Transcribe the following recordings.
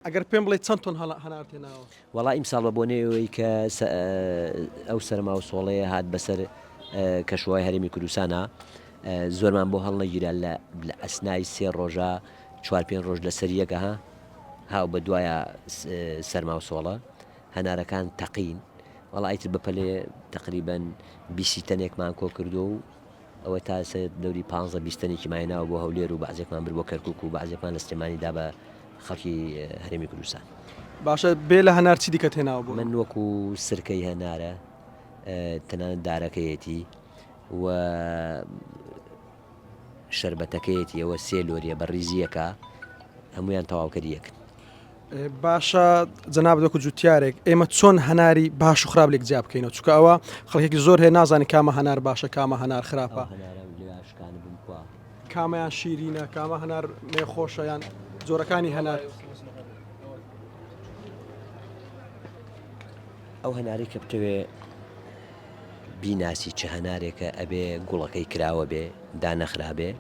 ئەگەر پێم بڵێ چەند تۆن هەنارتێناوە؟ وەڵا ئیمساڵ بە بۆنەوەی کە ئەو سەرما و سۆڵەیە هات بەسەر کەشوهای هەرێمی کوردستانە زۆرمان بۆ هەڵ نەگیرا لە ئەسنای 3 ڕۆژە 4-5 ڕۆژ لە سەریەکە هاو بە دوایە سەرما و سۆڵە هەنارەکان تەقین وەڵا ئیتر بەپەلێ تقریبەن 20 تەنێکمان کۆ کردو و ئەوە تا دەوری 15-20 تەنێکی مایناوە بۆ هەولێر و بەعزێکمان بر بۆ کەرکووک و بەعزێکمان لە سلێمانیدا بە خەڵکی هەرێمی کوردستان. باشە بێ لە هەنار چی دیکە تێناوە بوو؟ من وەکو سرکەی هەنارە تەنانەت دارەکەیەتی و شەربەتەکەیەتی ئەوە 3 لۆریە بە ڕیزیەکە هەمویان تەواوکەریەکن. باشە جەناب دۆکو جوتیارێک ئێمە چۆن هەناری باش و خراپ لێک جیا بکەینەوە چونکە ئەوە خەڵکێکی زۆر هەیە نازانی کامە هەنار باشە کامە هەنار خراپە کامەیان شیرینە کامە هەنار نێخۆشە یان جۆرەکانی هەنار. ئەو هەناری کە بتەوێ بیناسی چه هەنارێکە ئەبێ گوڵەکەی کراوە بێ دانەخرابێ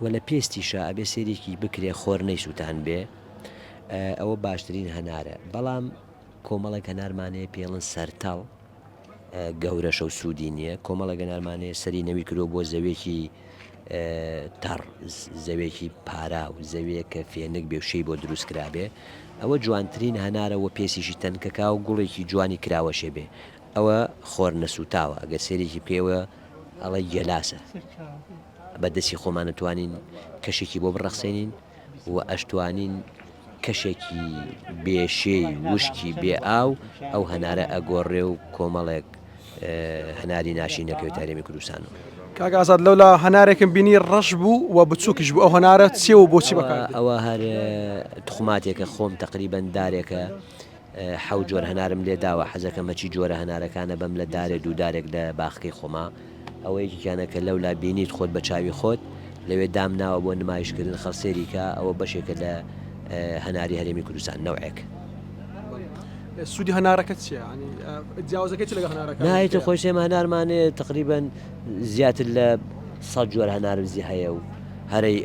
و لە پێستیشە ئەبێ سێرێکی بکرێ خۆر نەیسووتان بێ ئەوە باشترین هەنارە. بەڵام کۆمەڵێک هەنارمانەیە پێڵن سەرتاڵ گەورەشە و سوودی نییە کۆمەڵە گەنارمانەیە سەری نەوی کرۆ بۆ زەوێکی تەڕ زەوێکی پارا و زەوەیە کە فێنک بێ و شەی بۆ دروست کرابێ ئەوە جوانترین هەنارەوە پێسیشی تەنکەکا و گوڵێکی جوانی کراوەشێ بێ ئەوە خۆر نەسووتاوە ئەگەر سێرێکی پێوە ئەڵە گەلاسە بەدەستی خۆمان نتوانین کەشێکی بۆ بڕەخسێنین و ئەشتوانین کەشێکی بێشەی وشکی بێ ئاو ئەو هەنارە ئەگۆڕێ و کۆمەڵێک هەناری ناشی نەکەوێت هەرێمی کوردستانەوە. کاگازاد لەولا هەنارێکم بینی ڕەش بوو و بچووکیش بوو ئەو هەنارە چێ و بۆچی بەکار ئەوە هەر تخماتێکە خۆم تقریبەن دارێکە 7 جۆر هەنارم لێ داوە حەزەکە مەچی جۆرە هەنارەکانە بەم لە دارێ دوودارێک لە باخەکەی خۆما ئەوەیەکیانە کە لەولا بینیت خۆت بە چاوی خۆت لەوێ دامناوە بۆ نمایشکردن خەڵسێریکە ئەوە بەشێکە لە هەناری هەرێمی کوردستان نەوعێک. سوودی هەنارەکە چیە؟ جیاوازەکەی چ لەگە هەنارەکە؟ نایتە خۆی سێمە هەنارمانێ تقریبەن زیاتر لە 100 جۆر هەنارزی هەیە و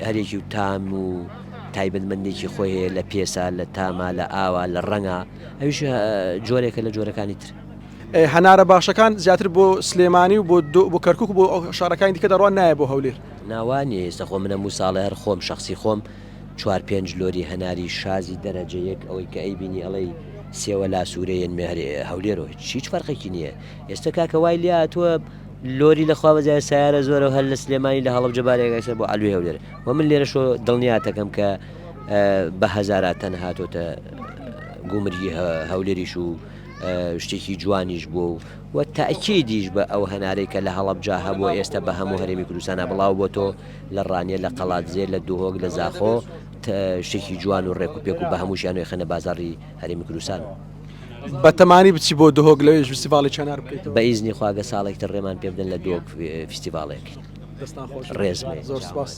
هەرێکی و تام و تایبەتمەندێکی خۆی هەیە لە پێسا لە تاما لە ئاوا لە ڕەنگە ئەویش جۆرێکە لە جۆرەکانی تر. هەنارە باشەکان زیاتر بۆ سلێمانی و بۆ کەرکووک بۆ شارەکانی دیکە دەڕوان نایە بۆ هەولێر ناوانیە ئێستا خۆ منە مو ساڵە هەر خۆم شخصی خۆم 4-5 لۆری هەناری شازی دەرەجەیەک ئەوەی کە ئەی بینی ئەڵەی سێوە لا سوورەیەن هەولێرەوە هیچ فەرقێکی نییە. ئێستا کاکە وای لیا تۆ لۆری لەخوا بەجای سیارە زۆرە هەر لە سلێمانی لە هەڵەبجە بارێکسەر بۆ ئالوێ هەولێر و من لێرە شۆ دڵنیاتەکەم کە بە هەزارات تەن هاتۆتە گومری هەولێریش و شتێکی جوانیش بوو و تاکیدیش بە ئەو هەنارەی کە لە هەڵەبجا هەبووە ئێستا بە هەموو هەرێمی کوردستانە بڵاو بۆ تۆ لە ڕانیە لە قەڵاتزێر لە دووهۆک لە زاخۆ شتێکی جوان و ڕێک و پێک و بە هەمووشیانوی خەنە بازاڕی هەرێمی کوردستان. بەتەمانی بچی بۆ دهۆک لەوێ فستیڤاڵی چەنار بکەیت بە ئیزنی خواگە ساڵێکتر ڕێمان پێ بدەن لە دۆک فستیڤاڵێک. دەستان خۆش ڕێزمێ زۆر سپاس.